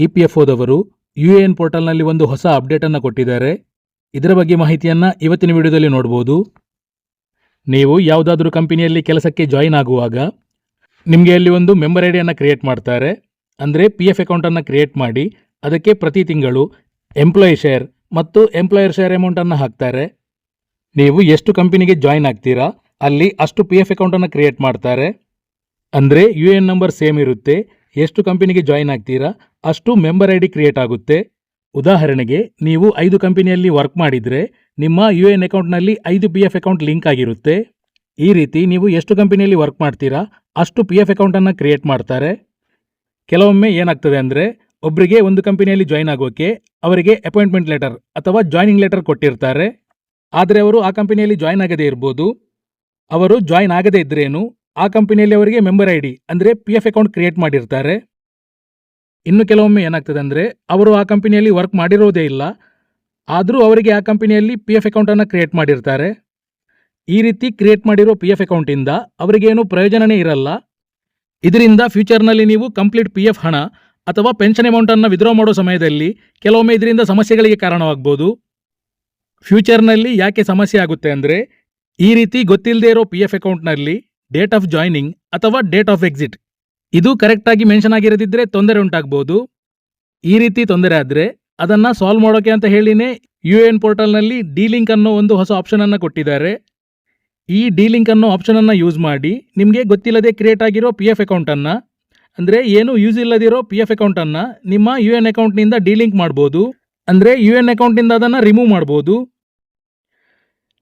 ಇಪಿಎಫ್ಒದವರು UAN ಪೋರ್ಟಲ್ನಲ್ಲಿ ಒಂದು ಹೊಸ ಅಪ್ಡೇಟನ್ನು ಕೊಟ್ಟಿದ್ದಾರೆ. ಇದರ ಬಗ್ಗೆ ಮಾಹಿತಿಯನ್ನು ಇವತ್ತಿನ ವಿಡಿಯೋದಲ್ಲಿ ನೋಡ್ಬೋದು. ನೀವು ಯಾವುದಾದ್ರೂ ಕಂಪನಿಯಲ್ಲಿ ಕೆಲಸಕ್ಕೆ ಜಾಯಿನ್ ಆಗುವಾಗ ನಿಮಗೆ ಅಲ್ಲಿ ಒಂದು ಮೆಂಬರ್ ಐಡಿಯನ್ನು ಕ್ರಿಯೇಟ್ ಮಾಡ್ತಾರೆ. ಅಂದರೆ PF ಅಕೌಂಟನ್ನು ಕ್ರಿಯೇಟ್ ಮಾಡಿ ಅದಕ್ಕೆ ಪ್ರತಿ ತಿಂಗಳು ಎಂಪ್ಲಾಯಿ ಶೇರ್ ಮತ್ತು ಎಂಪ್ಲಾಯರ್ ಶೇರ್ ಅಮೌಂಟನ್ನು ಹಾಕ್ತಾರೆ. ನೀವು ಎಷ್ಟು ಕಂಪನಿಗೆ ಜಾಯಿನ್ ಆಗ್ತೀರಾ ಅಲ್ಲಿ ಅಷ್ಟು PF ಅಕೌಂಟನ್ನು ಕ್ರಿಯೇಟ್ ಮಾಡ್ತಾರೆ. ಅಂದರೆ UN ನಂಬರ್ ಸೇಮ್ ಇರುತ್ತೆ. ಎಷ್ಟು ಕಂಪನಿಗೆ ಜಾಯಿನ್ ಆಗ್ತೀರಾ ಅಷ್ಟು ಮೆಂಬರ್ ಐಡಿ ಕ್ರಿಯೇಟ್ ಆಗುತ್ತೆ. ಉದಾಹರಣೆಗೆ ನೀವು 5 ಕಂಪನಿಯಲ್ಲಿ ವರ್ಕ್ ಮಾಡಿದರೆ ನಿಮ್ಮ UN ಅಕೌಂಟ್ನಲ್ಲಿ 5 PF ಅಕೌಂಟ್ ಲಿಂಕ್ ಆಗಿರುತ್ತೆ. ಈ ರೀತಿ ನೀವು ಎಷ್ಟು ಕಂಪನಿಯಲ್ಲಿ ವರ್ಕ್ ಮಾಡ್ತೀರಾ ಅಷ್ಟು PF ಅಕೌಂಟನ್ನು ಕ್ರಿಯೇಟ್ ಮಾಡ್ತಾರೆ. ಕೆಲವೊಮ್ಮೆ ಏನಾಗ್ತದೆ ಅಂದರೆ ಒಬ್ಬರಿಗೆ ಒಂದು ಕಂಪನಿಯಲ್ಲಿ ಜಾಯಿನ್ ಆಗೋಕ್ಕೆ ಅವರಿಗೆ ಅಪಾಯಿಂಟ್ಮೆಂಟ್ ಲೆಟರ್ ಅಥವಾ ಜಾಯ್ನಿಂಗ್ ಲೆಟರ್ ಕೊಟ್ಟಿರ್ತಾರೆ. ಆದರೆ ಅವರು ಆ ಕಂಪನಿಯಲ್ಲಿ ಜಾಯಿನ್ ಆಗದೇ ಇರ್ಬೋದು. ಅವರು ಜಾಯಿನ್ ಆಗದೇ ಇದ್ರೇನು ಆ ಕಂಪನಿಯಲ್ಲಿ ಅವರಿಗೆ ಮೆಂಬರ್ ಐಡಿ ಅಂದರೆ PF ಅಕೌಂಟ್ ಕ್ರಿಯೇಟ್ ಮಾಡಿರ್ತಾರೆ. ಇನ್ನು ಕೆಲವೊಮ್ಮೆ ಏನಾಗ್ತದೆ ಅಂದರೆ ಅವರು ಆ ಕಂಪನಿಯಲ್ಲಿ ವರ್ಕ್ ಮಾಡಿರೋದೇ ಇಲ್ಲ, ಆದರೂ ಅವರಿಗೆ ಆ ಕಂಪನಿಯಲ್ಲಿ PF ಅಕೌಂಟನ್ನು ಕ್ರಿಯೇಟ್ ಮಾಡಿರ್ತಾರೆ. ಈ ರೀತಿ ಕ್ರಿಯೇಟ್ ಮಾಡಿರೋ PF ಅಕೌಂಟಿಂದ ಅವರಿಗೇನು ಪ್ರಯೋಜನವೇ ಇರಲ್ಲ. ಇದರಿಂದ ಫ್ಯೂಚರ್ನಲ್ಲಿ ನೀವು ಕಂಪ್ಲೀಟ್ PF ಹಣ ಅಥವಾ ಪೆನ್ಷನ್ ಅಮೌಂಟನ್ನು ವಿತ್ಡ್ರಾ ಮಾಡೋ ಸಮಯದಲ್ಲಿ ಕೆಲವೊಮ್ಮೆ ಇದರಿಂದ ಸಮಸ್ಯೆಗಳಿಗೆ ಕಾರಣವಾಗ್ಬೋದು. ಫ್ಯೂಚರ್ನಲ್ಲಿ ಯಾಕೆ ಸಮಸ್ಯೆ ಆಗುತ್ತೆ ಅಂದರೆ ಈ ರೀತಿ ಗೊತ್ತಿಲ್ಲದೆ ಇರೋ PF ಅಕೌಂಟ್ನಲ್ಲಿ ಡೇಟ್ ಆಫ್ ಜಾಯ್ನಿಂಗ್ ಅಥವಾ ಡೇಟ್ ಆಫ್ ಎಕ್ಸಿಟ್ ಇದು ಕರೆಕ್ಟಾಗಿ ಮೆನ್ಷನ್ ಆಗಿರದಿದ್ದರೆ ತೊಂದರೆ ಉಂಟಾಗ್ಬೋದು. ಈ ರೀತಿ ತೊಂದರೆ ಆದರೆ ಅದನ್ನು ಸಾಲ್ವ್ ಮಾಡೋಕೆ ಅಂತ ಹೇಳಿನೇ UN ಪೋರ್ಟಲ್ನಲ್ಲಿ ಡಿ-ಲಿಂಕ್ ಅನ್ನೋ ಒಂದು ಹೊಸ ಆಪ್ಷನನ್ನು ಕೊಟ್ಟಿದ್ದಾರೆ. ಈ ಡಿ-ಲಿಂಕ್ ಅನ್ನೋ ಆಪ್ಷನನ್ನು ಯೂಸ್ ಮಾಡಿ ನಿಮಗೆ ಗೊತ್ತಿಲ್ಲದೆ ಕ್ರಿಯೇಟ್ ಆಗಿರೋ PF ಅಕೌಂಟನ್ನು ಅಂದರೆ ಏನು ಯೂಸ್ ಇಲ್ಲದಿರೋ PF ಅಕೌಂಟನ್ನು ನಿಮ್ಮ UN ಅಕೌಂಟ್ನಿಂದ ಡಿ-ಲಿಂಕ್ ಮಾಡ್ಬೋದು. ಅಂದರೆ UN ಅಕೌಂಟಿಂದ ಅದನ್ನು ರಿಮೂವ್ ಮಾಡ್ಬೋದು.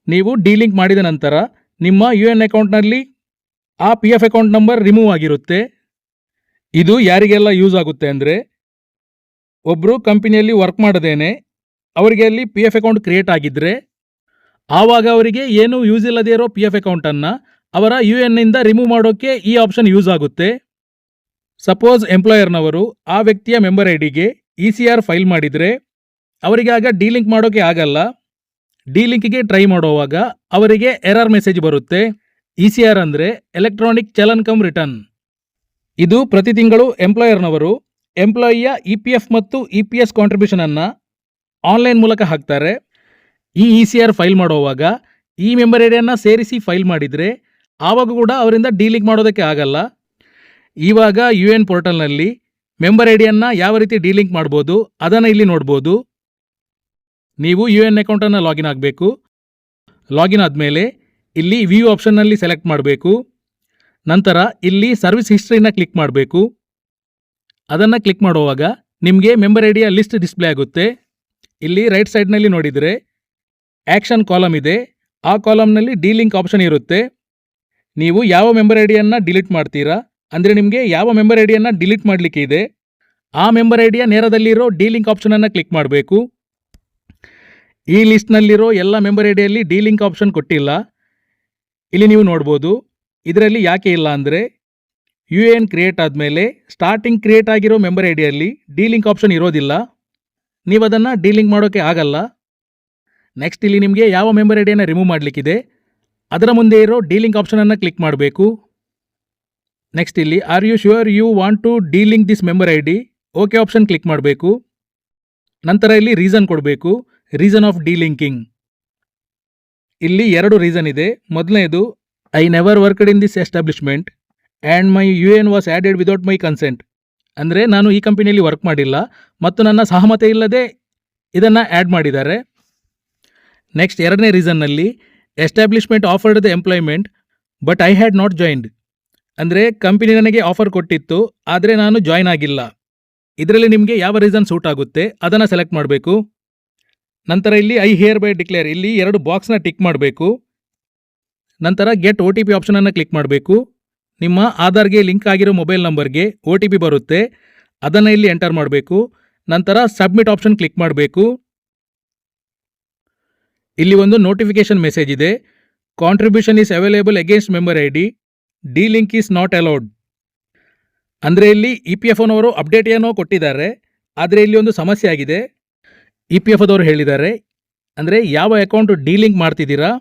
ನೀವು ಡಿ-ಲಿಂಕ್ ಮಾಡಿದ ನಂತರ ನಿಮ್ಮ UN ಅಕೌಂಟ್ನಲ್ಲಿ ಆ PF ಅಕೌಂಟ್ ನಂಬರ್ ರಿಮೂವ್ ಆಗಿರುತ್ತೆ. ಇದು ಯಾರಿಗೆಲ್ಲ ಯೂಸ್ ಆಗುತ್ತೆ ಅಂದರೆ ಒಬ್ಬರು ಕಂಪನಿಯಲ್ಲಿ ವರ್ಕ್ ಮಾಡದೇನೆ ಅವರಿಗೆ ಅಲ್ಲಿ PF ಅಕೌಂಟ್ ಕ್ರಿಯೇಟ್ ಆಗಿದ್ದರೆ ಆವಾಗ ಅವರಿಗೆ ಏನು ಯೂಸ್ ಇಲ್ಲದೇ ಇರೋ PF ಅಕೌಂಟನ್ನು ಅವರ UNನಿಂದ ರಿಮೂವ್ ಮಾಡೋಕ್ಕೆ ಈ ಆಪ್ಷನ್ ಯೂಸ್ ಆಗುತ್ತೆ. ಸಪೋಸ್ ಎಂಪ್ಲಾಯರ್ನವರು ಆ ವ್ಯಕ್ತಿಯ ಮೆಂಬರ್ ಐಡಿಗೆ ECR ಫೈಲ್ ಮಾಡಿದರೆ ಅವರಿಗೆ ಆಗ ಡಿ-ಲಿಂಕ್ ಮಾಡೋಕ್ಕೆ ಆಗಲ್ಲ. ಡಿ-ಲಿಂಕಿಗೆ ಟ್ರೈ ಮಾಡುವಾಗ ಅವರಿಗೆ ಎರರ್ ಮೆಸೇಜ್ ಬರುತ್ತೆ. ECR ಅಂದರೆ ಎಲೆಕ್ಟ್ರಾನಿಕ್ ಚಲನ್ ಕಮ್ ರಿಟರ್ನ್. ಇದು ಪ್ರತಿ ತಿಂಗಳು ಎಂಪ್ಲಾಯರ್ನವರು ಎಂಪ್ಲಾಯಿಯ EPF ಮತ್ತು EPS ಕಾಂಟ್ರಿಬ್ಯೂಷನನ್ನು ಆನ್ಲೈನ್ ಮೂಲಕ ಹಾಕ್ತಾರೆ. ಈ ECR ಫೈಲ್ ಮಾಡುವಾಗ ಈ ಮೆಂಬರ್ ಐಡಿಯನ್ನು ಸೇರಿಸಿ ಫೈಲ್ ಮಾಡಿದರೆ ಆವಾಗ ಕೂಡ ಅವರಿಂದ ಡಿ-ಲಿಂಕ್ ಮಾಡೋದಕ್ಕೆ ಆಗಲ್ಲ. ಇವಾಗ UN ಪೋರ್ಟಲ್ನಲ್ಲಿ ಮೆಂಬರ್ ಐಡಿಯನ್ನು ಯಾವ ರೀತಿ ಡಿ-ಲಿಂಕ್ ಮಾಡ್ಬೋದು ಅದನ್ನು ಇಲ್ಲಿ ನೋಡ್ಬೋದು. ನೀವು UN ಅಕೌಂಟನ್ನು ಲಾಗಿನ್ ಆಗಬೇಕು. ಲಾಗಿನ್ ಆದಮೇಲೆ ಇಲ್ಲಿ ವ್ಯೂ ಆಪ್ಷನ್ನಲ್ಲಿ ಸೆಲೆಕ್ಟ್ ಮಾಡಬೇಕು. ನಂತರ ಇಲ್ಲಿ ಸರ್ವಿಸ್ ಹಿಸ್ಟ್ರಿನ ಕ್ಲಿಕ್ ಮಾಡಬೇಕು. ಅದನ್ನು ಕ್ಲಿಕ್ ಮಾಡುವಾಗ ನಿಮಗೆ ಮೆಂಬರ್ ಐಡಿಯ ಲಿಸ್ಟ್ ಡಿಸ್ಪ್ಲೇ ಆಗುತ್ತೆ. ಇಲ್ಲಿ ರೈಟ್ ಸೈಡ್ನಲ್ಲಿ ನೋಡಿದರೆ ಆ್ಯಕ್ಷನ್ ಕಾಲಮ್ ಇದೆ. ಆ ಕಾಲಮ್ನಲ್ಲಿ ಡಿ-ಲಿಂಕ್ ಆಪ್ಷನ್ ಇರುತ್ತೆ. ನೀವು ಯಾವ ಮೆಂಬರ್ ಐಡಿಯನ್ನು ಡಿಲೀಟ್ ಮಾಡ್ತೀರಾ ಅಂದರೆ ನಿಮಗೆ ಯಾವ ಮೆಂಬರ್ ಐಡಿಯನ್ನು ಡಿಲೀಟ್ ಮಾಡಲಿಕ್ಕೆ ಇದೆ ಆ ಮೆಂಬರ್ ಐಡಿಯ ನೇರದಲ್ಲಿರೋ ಡಿ-ಲಿಂಕ್ ಆಪ್ಷನನ್ನು ಕ್ಲಿಕ್ ಮಾಡಬೇಕು. ಈ ಲಿಸ್ಟ್ನಲ್ಲಿರೋ ಎಲ್ಲ ಮೆಂಬರ್ ಐಡಿಯಲ್ಲಿ ಡಿ-ಲಿಂಕ್ ಆಪ್ಷನ್ ಕೊಟ್ಟಿಲ್ಲ. ಇಲ್ಲಿ ನೀವು ನೋಡ್ಬೋದು. ಇದರಲ್ಲಿ ಯಾಕೆ ಇಲ್ಲ ಅಂದರೆ UN ಕ್ರಿಯೇಟ್ ಆದಮೇಲೆ ಸ್ಟಾರ್ಟಿಂಗ್ ಕ್ರಿಯೇಟ್ ಆಗಿರೋ ಮೆಂಬರ್ ಐಡಿಯಲ್ಲಿ ಡಿ-ಲಿಂಕ್ ಆಪ್ಷನ್ ಇರೋದಿಲ್ಲ. ನೀವು ಅದನ್ನು ಡಿ-ಲಿಂಕ್ ಮಾಡೋಕ್ಕೆ ಆಗಲ್ಲ. ನೆಕ್ಸ್ಟ್ ಇಲ್ಲಿ ನಿಮಗೆ ಯಾವ ಮೆಂಬರ್ ಐಡಿಯನ್ನು ರಿಮೂವ್ ಮಾಡಲಿಕ್ಕಿದೆ ಅದರ ಮುಂದೆ ಇರೋ ಡಿ-ಲಿಂಕ್ ಆಪ್ಷನನ್ನು ಕ್ಲಿಕ್ ಮಾಡಬೇಕು. ನೆಕ್ಸ್ಟ್ ಇಲ್ಲಿ are you sure you want to delink this member ID okay option click ಮಾಡಬೇಕು. ನಂತರ ಇಲ್ಲಿ ರೀಸನ್ ಕೊಡಬೇಕು. ರೀಸನ್ ಆಫ್ ಡಿ-ಲಿಂಕಿಂಗ್ ಇಲ್ಲಿ 2 ರೀಸನ್ ಇದೆ. ಮೊದಲನೇದು I never worked in this establishment and my UN was added without my consent. ಅಂದರೆ ನಾನು ಈ ಕಂಪನಿಯಲ್ಲಿ ವರ್ಕ್ ಮಾಡಿಲ್ಲ ಮತ್ತು ನನ್ನ ಸಹಮತ ಇಲ್ಲದೆ ಇದನ್ನು ಆ್ಯಡ್ ಮಾಡಿದ್ದಾರೆ. ನೆಕ್ಸ್ಟ್ 2ನೇ ರೀಸನ್ನಲ್ಲಿ establishment offered the employment but I had not joined. ಅಂದರೆ ಕಂಪನಿ ನನಗೆ ಆಫರ್ ಕೊಟ್ಟಿತ್ತು ಆದರೆ ನಾನು ಜಾಯ್ನ್ ಆಗಿಲ್ಲ. ಇದರಲ್ಲಿ ನಿಮಗೆ ಯಾವ ರೀಸನ್ ಸೂಟ್ ಆಗುತ್ತೆ ಅದನ್ನು ಸೆಲೆಕ್ಟ್ ಮಾಡಬೇಕು. ನಂತರ ಇಲ್ಲಿ ಐ ಹಿಯರ್ ಬೈ ಡಿಕ್ಲೇರ್ ಇಲ್ಲಿ 2 ಬಾಕ್ಸ್ನ ಟಿಕ್ ಮಾಡಬೇಕು. ನಂತರ ಗೆಟ್ OTP ಆಪ್ಷನನ್ನು ಕ್ಲಿಕ್ ಮಾಡಬೇಕು. ನಿಮ್ಮ ಆಧಾರ್ಗೆ ಲಿಂಕ್ ಆಗಿರೋ ಮೊಬೈಲ್ ನಂಬರ್ಗೆ OTP ಬರುತ್ತೆ. ಅದನ್ನು ಇಲ್ಲಿ ಎಂಟರ್ ಮಾಡಬೇಕು. ನಂತರ ಸಬ್ಮಿಟ್ ಆಪ್ಷನ್ ಕ್ಲಿಕ್ ಮಾಡಬೇಕು. ಇಲ್ಲಿ ಒಂದು ನೋಟಿಫಿಕೇಶನ್ ಮೆಸೇಜ್ ಇದೆ. Contribution is available against member ID D-link is not allowed. ಅಂದರೆ ಇಲ್ಲಿ EPFನವರು ಅಪ್ಡೇಟ್ ಏನೋ ಕೊಟ್ಟಿದ್ದಾರೆ, ಆದರೆ ಇಲ್ಲಿ ಒಂದು ಸಮಸ್ಯೆ ಆಗಿದೆ. EPFದವರು ಹೇಳಿದ್ದಾರೆ ಅಂದರೆ ಯಾವ ಅಕೌಂಟ್ ಡಿ-ಲಿಂಕ್ ಮಾಡ್ತಿದ್ದೀರಾ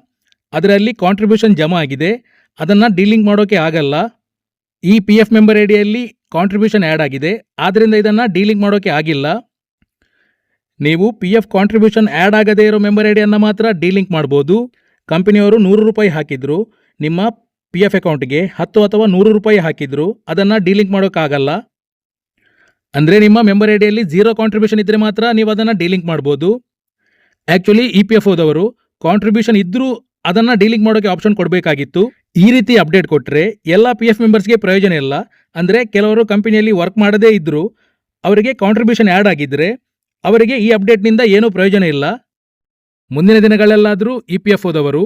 ಅದರಲ್ಲಿ ಕಾಂಟ್ರಿಬ್ಯೂಷನ್ ಜಮಾ ಆಗಿದೆ, ಅದನ್ನು ಡಿ-ಲಿಂಕ್ ಮಾಡೋಕ್ಕೆ ಆಗಲ್ಲ. ಈ PF ಮೆಂಬರ್ ಐಡಿಯಲ್ಲಿ ಕಾಂಟ್ರಿಬ್ಯೂಷನ್ ಆ್ಯಡ್ ಆಗಿದೆ, ಆದ್ದರಿಂದ ಇದನ್ನು ಡಿಲಿಂಕ್ ಮಾಡೋಕ್ಕೆ ಆಗಿಲ್ಲ. ನೀವು PF ಕಾಂಟ್ರಿಬ್ಯೂಷನ್ ಆ್ಯಡ್ ಆಗದೇ ಇರೋ ಮೆಂಬರ್ ಐಡಿಯನ್ನು ಮಾತ್ರ ಡಿಲಿಂಕ್ ಮಾಡ್ಬೋದು. ಕಂಪನಿಯವರು ₹100 ಹಾಕಿದ್ರು, ನಿಮ್ಮ PF ಅಕೌಂಟ್ಗೆ 10 ಅಥವಾ ₹100 ಹಾಕಿದ್ರು, ಅದನ್ನು ಡಿಲಿಂಕ್ ಮಾಡೋಕ್ಕಾಗಲ್ಲ. ಅಂದರೆ ನಿಮ್ಮ ಮೆಂಬರ್ ಐಡಿಯಲ್ಲಿ 0 ಕಾಂಟ್ರಿಬ್ಯೂಷನ್ ಇದ್ದರೆ ಮಾತ್ರ ನೀವು ಅದನ್ನು ಡಿಲಿಂಕ್ ಮಾಡ್ಬೋದು. ಆ್ಯಕ್ಚುಲಿ EPFOದವರು ಕಾಂಟ್ರಿಬ್ಯೂಷನ್ ಇದ್ದರೂ ಅದನ್ನು ಡಿಲಿಂಕ್ ಮಾಡೋಕ್ಕೆ ಆಪ್ಷನ್ ಕೊಡಬೇಕಾಗಿತ್ತು. ಈ ರೀತಿ ಅಪ್ಡೇಟ್ ಕೊಟ್ಟರೆ ಎಲ್ಲ PF ಮೆಂಬರ್ಸ್ಗೆ ಪ್ರಯೋಜನ ಇಲ್ಲ. ಅಂದರೆ ಕೆಲವರು ಕಂಪನಿಯಲ್ಲಿ ವರ್ಕ್ ಮಾಡದೇ ಇದ್ದರೂ ಅವರಿಗೆ ಕಾಂಟ್ರಿಬ್ಯೂಷನ್ ಆ್ಯಡ್ ಆಗಿದ್ದರೆ ಅವರಿಗೆ ಈ ಅಪ್ಡೇಟ್ನಿಂದ ಏನೂ ಪ್ರಯೋಜನ ಇಲ್ಲ. ಮುಂದಿನ ದಿನಗಳಲ್ಲಾದರೂ EPFOದವರು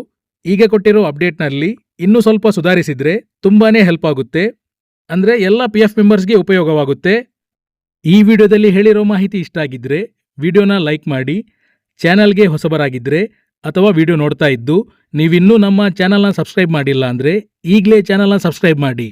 ಈಗ ಕೊಟ್ಟಿರೋ ಅಪ್ಡೇಟ್ನಲ್ಲಿ ಇನ್ನೂ ಸ್ವಲ್ಪ ಸುಧಾರಿಸಿದರೆ ತುಂಬಾ ಹೆಲ್ಪ್ ಆಗುತ್ತೆ. ಅಂದರೆ ಎಲ್ಲ PF ಮೆಂಬರ್ಸ್ಗೆ ಉಪಯೋಗವಾಗುತ್ತೆ. ಈ ವಿಡಿಯೋದಲ್ಲಿ ಹೇಳಿರೋ ಮಾಹಿತಿ ಇಷ್ಟ ಆಗಿದ್ದರೆ ವಿಡಿಯೋನ ಲೈಕ್ ಮಾಡಿ. ಚಾನಲ್ಗೆ ಹೊಸಬರಾಗಿದ್ದರೆ ಅಥವಾ ವಿಡಿಯೋ ನೋಡ್ತಾ ಇದ್ದು ನೀವಿನ್ನೂ ನಮ್ಮ ಚಾನಲ್ನ ಸಬ್ಸ್ಕ್ರೈಬ್ ಮಾಡಿಲ್ಲ ಅಂದರೆ ಈಗಲೇ ಚಾನಲ್ನ ಸಬ್ಸ್ಕ್ರೈಬ್ ಮಾಡಿ.